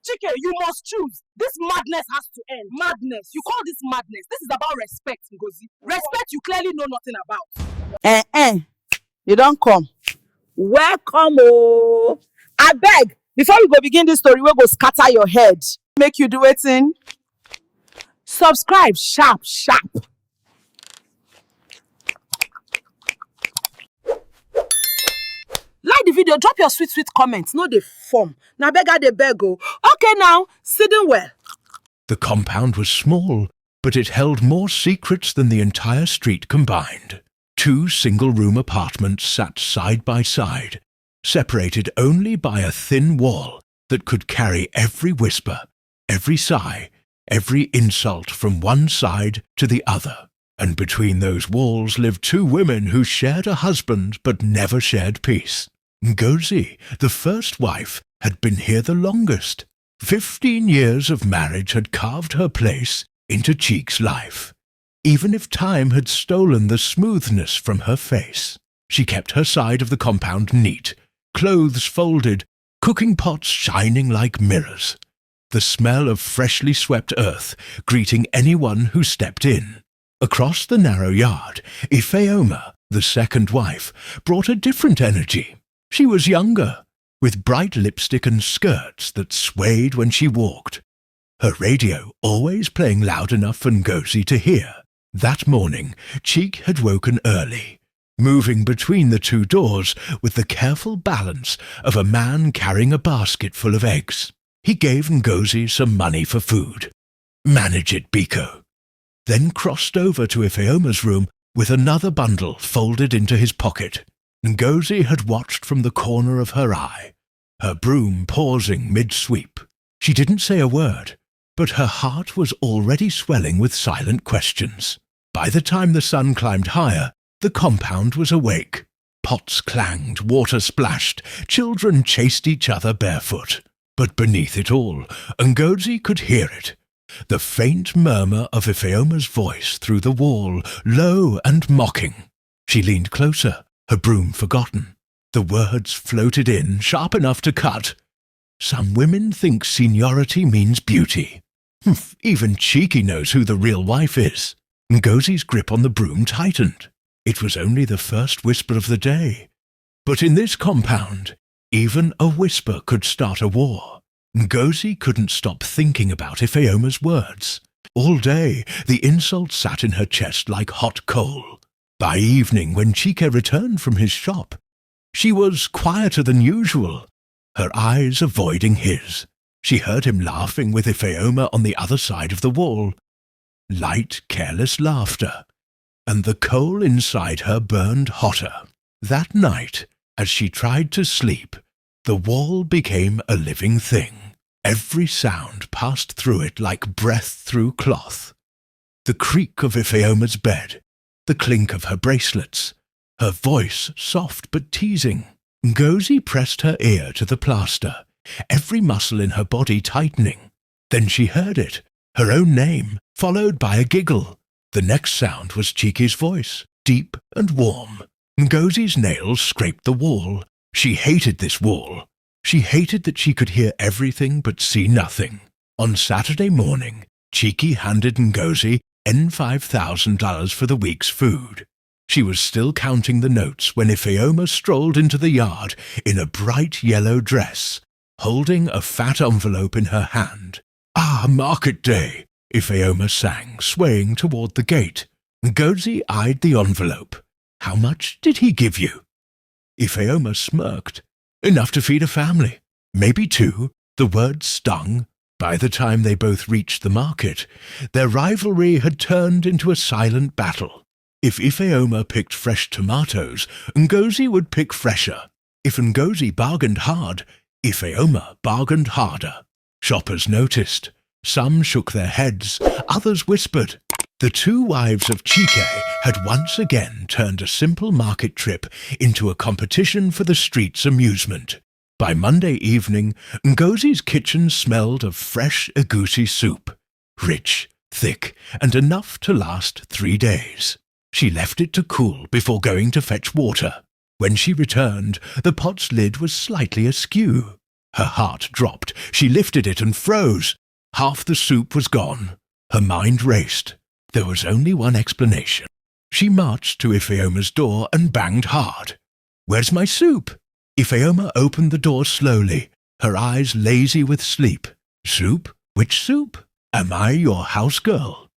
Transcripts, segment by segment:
Chike, you must choose. This madness has to end. Madness. You call this madness. This is about respect, Ngozi. Respect you clearly know nothing about. You don't come. Welcome, oh. I beg, before we go begin this story, we go scatter your head. Make you do it in. Subscribe, sharp. Like the video, drop your sweet comments. No, they form. Now beggar the bego. Okay, now, sitting well. The compound was small, but it held more secrets than the entire street combined. 2 single-room apartments sat side by side, separated only by a thin wall that could carry every whisper, every sigh, every insult from one side to the other. And between those walls lived 2 women who shared a husband but never shared peace. Ngozi, the first wife, had been here the longest. 15 years of marriage had carved her place into Cheek's life. Even if time had stolen the smoothness from her face, she kept her side of the compound neat, clothes folded, cooking pots shining like mirrors, the smell of freshly swept earth greeting anyone who stepped in. Across the narrow yard, Ifeoma, the second wife, brought a different energy. She was younger, with bright lipstick and skirts that swayed when she walked, her radio always playing loud enough for Ngozi to hear. That morning, Cheek had woken early, moving between the 2 doors with the careful balance of a man carrying a basket full of eggs. He gave Ngozi some money for food. "Manage it, Biko," then crossed over to Ifeoma's room with another bundle folded into his pocket. Ngozi had watched from the corner of her eye, her broom pausing mid-sweep. She didn't say a word, but her heart was already swelling with silent questions. By the time the sun climbed higher, the compound was awake. Pots clanged, water splashed, children chased each other barefoot. But beneath it all, Ngozi could hear it. The faint murmur of Ifeoma's voice through the wall, low and mocking. She leaned closer, her broom forgotten. The words floated in, sharp enough to cut. "Some women think seniority means beauty. Even Cheeky knows who the real wife is." Ngozi's grip on the broom tightened. It was only the first whisper of the day. But in this compound, even a whisper could start a war. Ngozi couldn't stop thinking about Ifeoma's words. All day, the insult sat in her chest like hot coal. By evening, when Chike returned from his shop, she was quieter than usual, her eyes avoiding his. She heard him laughing with Ifeoma on the other side of the wall. Light, careless laughter, and the coal inside her burned hotter. That night, as she tried to sleep, the wall became a living thing. Every sound passed through it like breath through cloth. The creak of Ifeoma's bed, the clink of her bracelets, her voice soft but teasing. Ngozi pressed her ear to the plaster, every muscle in her body tightening. Then she heard it, her own name, followed by a giggle. The next sound was Cheeky's voice, deep and warm. Ngozi's nails scraped the wall. She hated this wall. She hated that she could hear everything but see nothing. On Saturday morning, Cheeky handed Ngozi $5,000 for the week's food. She was still counting the notes when Ifeoma strolled into the yard in a bright yellow dress, holding a fat envelope in her hand. "Ah, market day," Ifeoma sang, swaying toward the gate. Ngozi eyed the envelope. "How much did he give you?" Ifeoma smirked. "Enough to feed a family. Maybe 2. The word stung. By the time they both reached the market, their rivalry had turned into a silent battle. If Ifeoma picked fresh tomatoes, Ngozi would pick fresher. If Ngozi bargained hard, Ifeoma bargained harder. Shoppers noticed. Some shook their heads, others whispered. The 2 wives of Chike had once again turned a simple market trip into a competition for the street's amusement. By Monday evening, Ngozi's kitchen smelled of fresh egusi soup, rich, thick, and enough to last 3 days. She left it to cool before going to fetch water. When she returned, the pot's lid was slightly askew. Her heart dropped. She lifted it and froze. Half the soup was gone. Her mind raced. There was only one explanation. She marched to Ifeoma's door and banged hard. "Where's my soup?" Ifeoma opened the door slowly, her eyes lazy with sleep. "Soup? Which soup? Am I your house girl?"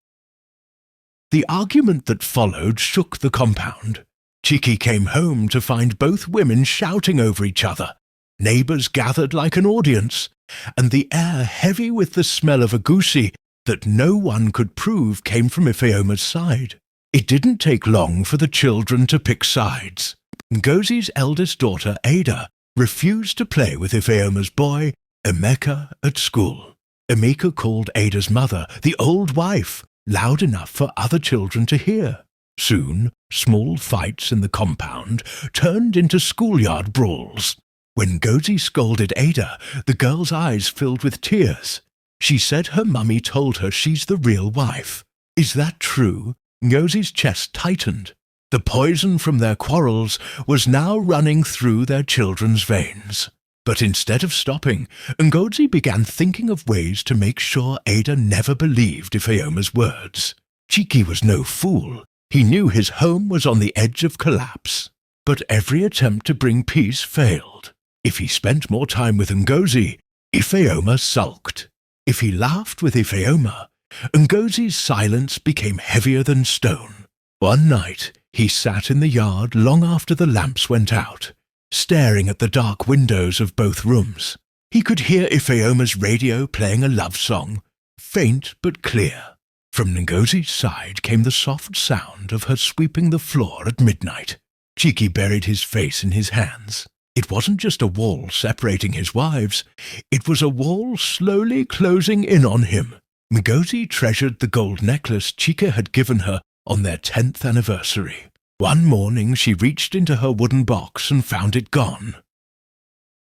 The argument that followed shook the compound. Chiki came home to find both women shouting over each other. Neighbours gathered like an audience, and the air heavy with the smell of agusi that no one could prove came from Ifeoma's side. It didn't take long for the children to pick sides. Ngozi's eldest daughter, Ada, refused to play with Ifeoma's boy, Emeka, at school. Emeka called Ada's mother the old wife, loud enough for other children to hear. Soon, small fights in the compound turned into schoolyard brawls. When Ngozi scolded Ada, the girl's eyes filled with tears. She said her mummy told her she's the real wife. Is that true? Ngozi's chest tightened. The poison from their quarrels was now running through their children's veins. But instead of stopping, Ngozi began thinking of ways to make sure Ada never believed Ifeoma's words. Chiki was no fool. He knew his home was on the edge of collapse. But every attempt to bring peace failed. If he spent more time with Ngozi, Ifeoma sulked. If he laughed with Ifeoma, Ngozi's silence became heavier than stone. One night, he sat in the yard long after the lamps went out, staring at the dark windows of both rooms. He could hear Ifeoma's radio playing a love song, faint but clear. From Ngozi's side came the soft sound of her sweeping the floor at midnight. Chiki buried his face in his hands. It wasn't just a wall separating his wives. It was a wall slowly closing in on him. Ngozi treasured the gold necklace Chika had given her on their 10th anniversary. One morning she reached into her wooden box and found it gone.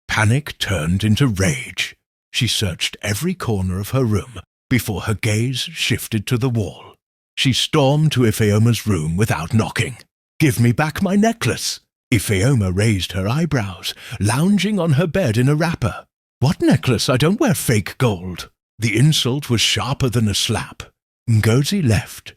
Panic turned into rage. She searched every corner of her room before her gaze shifted to the wall. She stormed to Ifeoma's room without knocking. "Give me back my necklace!" Ifeoma raised her eyebrows, lounging on her bed in a wrapper. "What necklace? I don't wear fake gold." The insult was sharper than a slap. Ngozi left,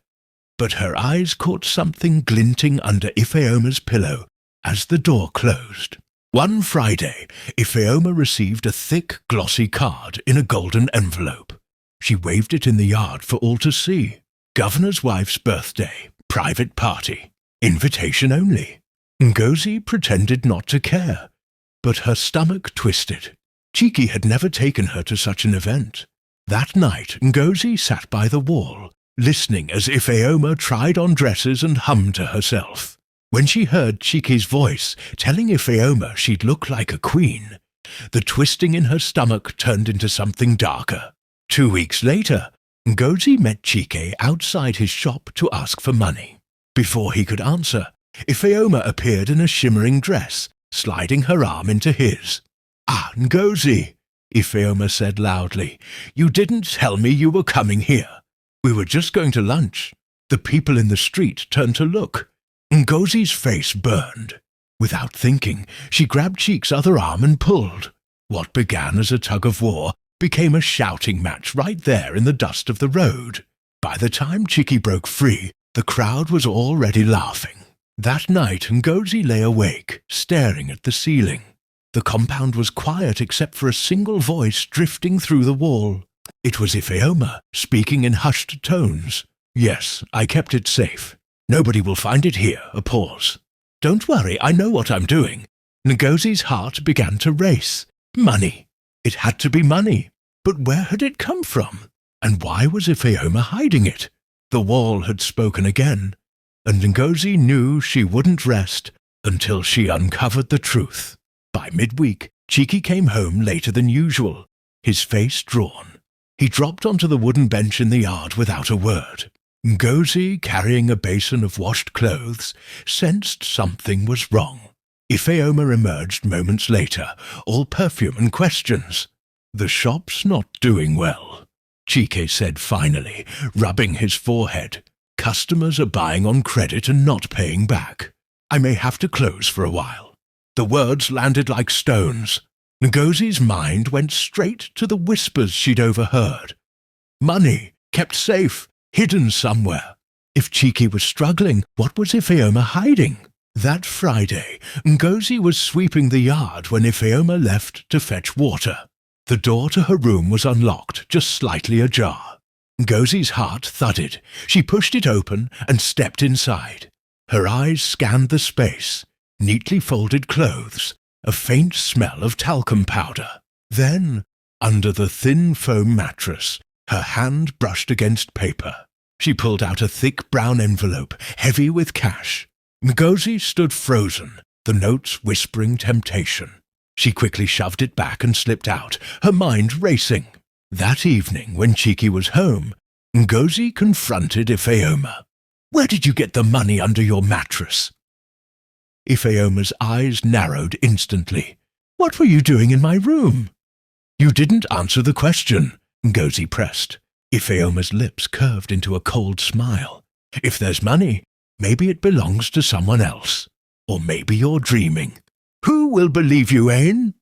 but her eyes caught something glinting under Ifeoma's pillow as the door closed. One Friday, Ifeoma received a thick, glossy card in a golden envelope. She waved it in the yard for all to see. Governor's wife's birthday, private party, invitation only. Ngozi pretended not to care, but her stomach twisted. Chiki had never taken her to such an event. That night, Ngozi sat by the wall, listening as Ifeoma tried on dresses and hummed to herself. When she heard Chiki's voice telling Ifeoma she'd look like a queen, the twisting in her stomach turned into something darker. 2 weeks later, Ngozi met Chike outside his shop to ask for money. Before he could answer, Ifeoma appeared in a shimmering dress, sliding her arm into his. "Ah, Ngozi," Ifeoma said loudly, "you didn't tell me you were coming here. We were just going to lunch." The people in the street turned to look. Ngozi's face burned. Without thinking, she grabbed Cheek's other arm and pulled. What began as a tug-of-war became a shouting match right there in the dust of the road. By the time Chiki broke free, the crowd was already laughing. That night, Ngozi lay awake, staring at the ceiling. The compound was quiet except for a single voice drifting through the wall. It was Ifeoma, speaking in hushed tones. "Yes, I kept it safe. Nobody will find it here." A pause. "Don't worry, I know what I'm doing." Ngozi's heart began to race. Money. It had to be money. But where had it come from? And why was Ifeoma hiding it? The wall had spoken again, and Ngozi knew she wouldn't rest until she uncovered the truth. By midweek, Chiki came home later than usual, his face drawn. He dropped onto the wooden bench in the yard without a word. Ngozi, carrying a basin of washed clothes, sensed something was wrong. Ifeoma emerged moments later, all perfume and questions. "The shop's not doing well," Chike said finally, rubbing his forehead. "Customers are buying on credit and not paying back. I may have to close for a while." The words landed like stones. Ngozi's mind went straight to the whispers she'd overheard. Money, kept safe, hidden somewhere. If Chiki was struggling, what was Ifeoma hiding? That Friday, Ngozi was sweeping the yard when Ifeoma left to fetch water. The door to her room was unlocked, just slightly ajar. Ngozi's heart thudded. She pushed it open and stepped inside. Her eyes scanned the space. Neatly folded clothes, a faint smell of talcum powder. Then, under the thin foam mattress, her hand brushed against paper. She pulled out a thick brown envelope, heavy with cash. Ngozi stood frozen, the notes whispering temptation. She quickly shoved it back and slipped out, her mind racing. That evening, when Chiki was home, Ngozi confronted Ifeoma. "Where did you get the money under your mattress?" Ifeoma's eyes narrowed instantly. "What were you doing in my room?" "You didn't answer the question," Ngozi pressed. Ifeoma's lips curved into a cold smile. "If there's money, maybe it belongs to someone else. Or maybe you're dreaming. Who will believe you, Ain?"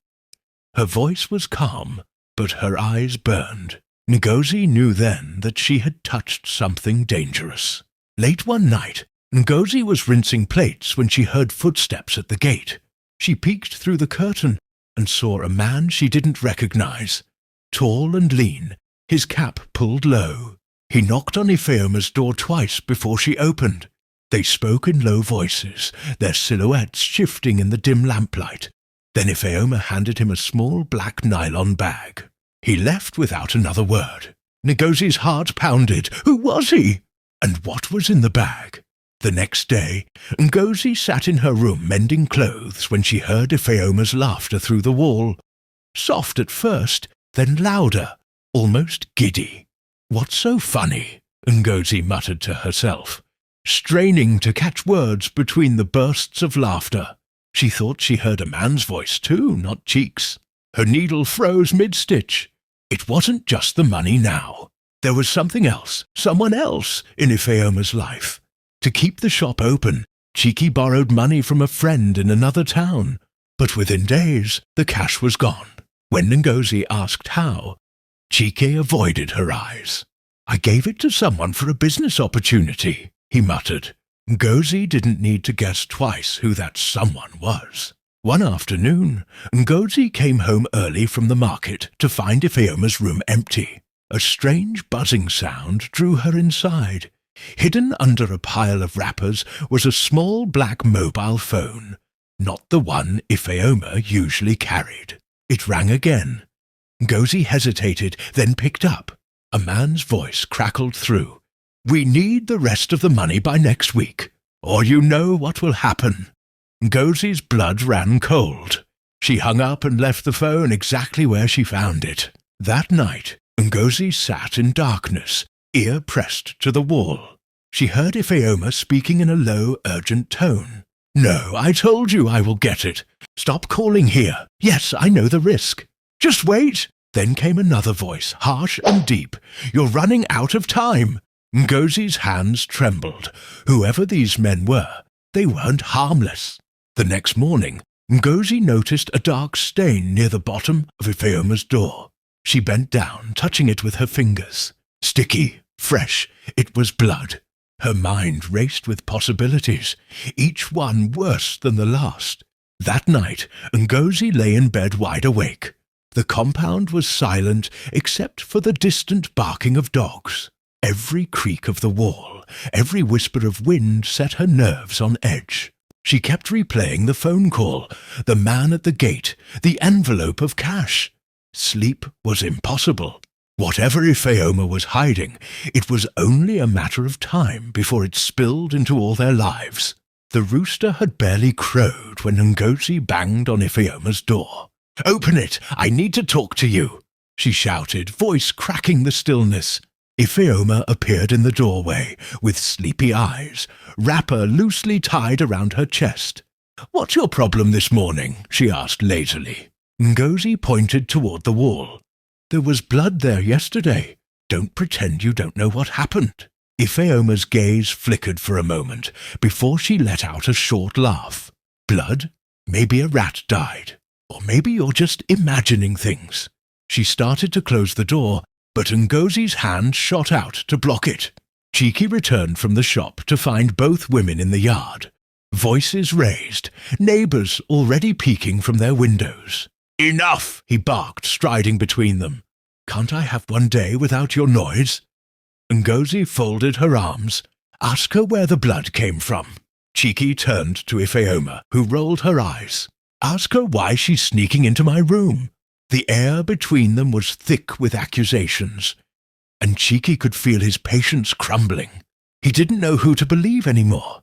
Her voice was calm, but her eyes burned. Ngozi knew then that she had touched something dangerous. Late one night, Ngozi was rinsing plates when she heard footsteps at the gate. She peeked through the curtain and saw a man she didn't recognize. Tall and lean, his cap pulled low. He knocked on Ifeoma's door twice before she opened. They spoke in low voices, their silhouettes shifting in the dim lamplight. Then Ifeoma handed him a small black nylon bag. He left without another word. Ngozi's heart pounded. Who was he? And what was in the bag? The next day, Ngozi sat in her room mending clothes when she heard Ifeoma's laughter through the wall. Soft at first, then louder, almost giddy. "What's so funny?" Ngozi muttered to herself, straining to catch words between the bursts of laughter. She thought she heard a man's voice too, not Cheek's. Her needle froze mid-stitch. It wasn't just the money now. There was something else, someone else, in Ifeoma's life. To keep the shop open, Chiki borrowed money from a friend in another town. But within days, the cash was gone. When Ngozi asked how, Chiki avoided her eyes. "I gave it to someone for a business opportunity," he muttered. Ngozi didn't need to guess twice who that someone was. One afternoon, Ngozi came home early from the market to find Ifeoma's room empty. A strange buzzing sound drew her inside. Hidden under a pile of wrappers was a small black mobile phone, not the one Ifeoma usually carried. It rang again. Ngozi hesitated, then picked up. A man's voice crackled through. "We need the rest of the money by next week, or you know what will happen." Ngozi's blood ran cold. She hung up and left the phone exactly where she found it. That night, Ngozi sat in darkness, ear pressed to the wall. She heard Ifeoma speaking in a low, urgent tone. "No, I told you I will get it. Stop calling here. Yes, I know the risk. Just wait." Then came another voice, harsh and deep. "You're running out of time." Ngozi's hands trembled. Whoever these men were, they weren't harmless. The next morning, Ngozi noticed a dark stain near the bottom of Ifeoma's door. She bent down, touching it with her fingers. Sticky, fresh, it was blood. Her mind raced with possibilities, each one worse than the last. That night, Ngozi lay in bed wide awake. The compound was silent except for the distant barking of dogs. Every creak of the wall, every whisper of wind set her nerves on edge. She kept replaying the phone call, the man at the gate, the envelope of cash. Sleep was impossible. Whatever Ifeoma was hiding, it was only a matter of time before it spilled into all their lives. The rooster had barely crowed when Ngozi banged on Ifeoma's door. "Open it! I need to talk to you!" she shouted, voice cracking the stillness. Ifeoma appeared in the doorway, with sleepy eyes, wrapper loosely tied around her chest. "What's your problem this morning?" she asked lazily. Ngozi pointed toward the wall. "There was blood there yesterday. Don't pretend you don't know what happened." Ifeoma's gaze flickered for a moment before she let out a short laugh. "Blood? Maybe a rat died." Or maybe you're just imagining things. She started to close the door, but Ngozi's hand shot out to block it. Chiki returned from the shop to find both women in the yard. Voices raised, neighbours already peeking from their windows. "Enough!" he barked, striding between them. "Can't I have one day without your noise?" Ngozi folded her arms. "Ask her where the blood came from." Chiki turned to Ifeoma, who rolled her eyes. "Ask her why she's sneaking into my room." The air between them was thick with accusations, and Chiki could feel his patience crumbling. He didn't know who to believe anymore,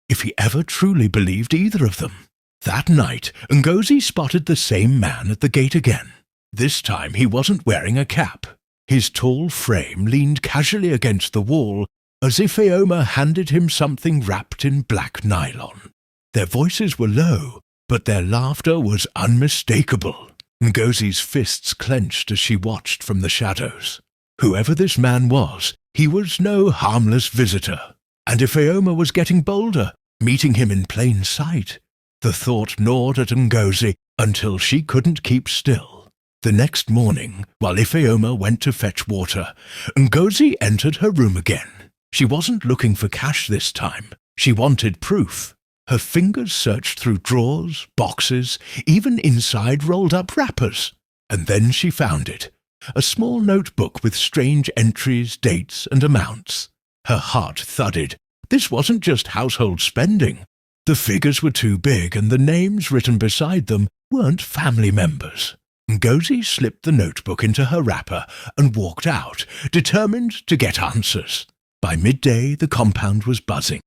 if he ever truly believed either of them. That night, Ngozi spotted the same man at the gate again. This time he wasn't wearing a cap. His tall frame leaned casually against the wall as if Ifeoma handed him something wrapped in black nylon. Their voices were low, but their laughter was unmistakable. Ngozi's fists clenched as she watched from the shadows. Whoever this man was, he was no harmless visitor, and Ifeoma was getting bolder, meeting him in plain sight. The thought gnawed at Ngozi until she couldn't keep still. The next morning, while Ifeoma went to fetch water, Ngozi entered her room again. She wasn't looking for cash this time. She wanted proof. Her fingers searched through drawers, boxes, even inside rolled-up wrappers. And then she found it. A small notebook with strange entries, dates, and amounts. Her heart thudded. This wasn't just household spending. The figures were too big, and the names written beside them weren't family members. Ngozi slipped the notebook into her wrapper and walked out, determined to get answers. By midday, the compound was buzzing.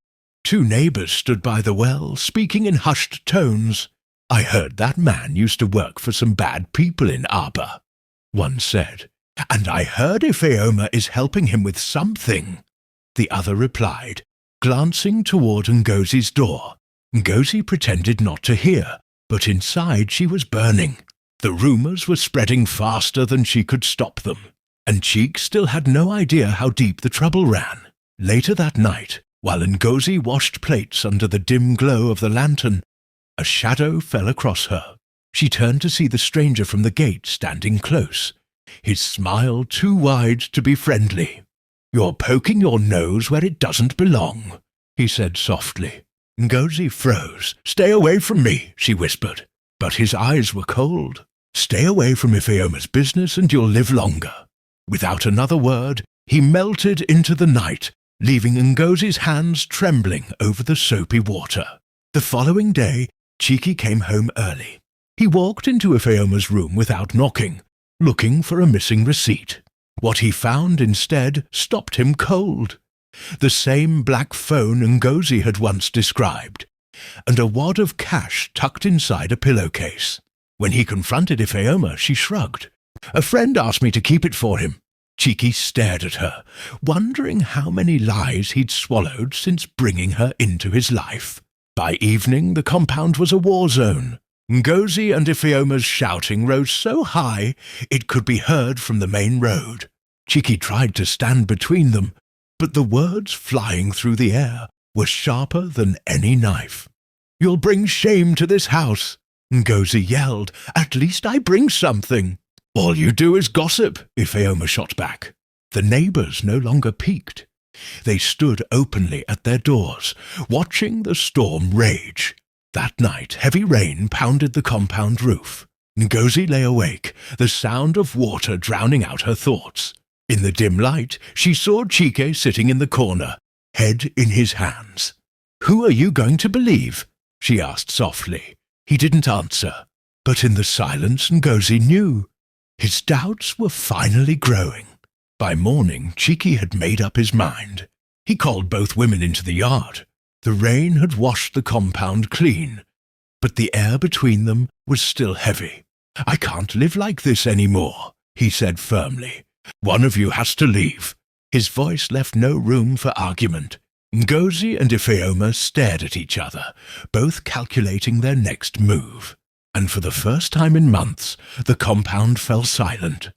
2 neighbours stood by the well, speaking in hushed tones. "I heard that man used to work for some bad people in Aba," one said. "And I heard Ifeoma is helping him with something," the other replied, glancing toward Ngozi's door. Ngozi pretended not to hear, but inside she was burning. The rumours were spreading faster than she could stop them, and Cheek still had no idea how deep the trouble ran. Later that night, while Ngozi washed plates under the dim glow of the lantern, a shadow fell across her. She turned to see the stranger from the gate standing close, his smile too wide to be friendly. "You're poking your nose where it doesn't belong," he said softly. Ngozi froze. "Stay away from me," she whispered. But his eyes were cold. "Stay away from Ifeoma's business and you'll live longer." Without another word, he melted into the night, leaving Ngozi's hands trembling over the soapy water. The following day, Chiki came home early. He walked into Ifeoma's room without knocking, looking for a missing receipt. What he found instead stopped him cold. The same black phone Ngozi had once described, and a wad of cash tucked inside a pillowcase. When he confronted Ifeoma, she shrugged. "A friend asked me to keep it for him." Chiki stared at her, wondering how many lies he'd swallowed since bringing her into his life. By evening, the compound was a war zone. Ngozi and Ifeoma's shouting rose so high it could be heard from the main road. Chiki tried to stand between them, but the words flying through the air were sharper than any knife. "You'll bring shame to this house," Ngozi yelled. "At least I bring something." "All you do is gossip," Ifeoma shot back. The neighbours no longer peeked. They stood openly at their doors, watching the storm rage. That night, heavy rain pounded the compound roof. Ngozi lay awake, the sound of water drowning out her thoughts. In the dim light, she saw Chike sitting in the corner, head in his hands. "Who are you going to believe?" she asked softly. He didn't answer, but in the silence Ngozi knew. His doubts were finally growing. By morning, Chiki had made up his mind. He called both women into the yard. The rain had washed the compound clean, but the air between them was still heavy. "I can't live like this anymore," he said firmly. "One of you has to leave." His voice left no room for argument. Ngozi and Ifeoma stared at each other, both calculating their next move. And for the first time in months, the compound fell silent.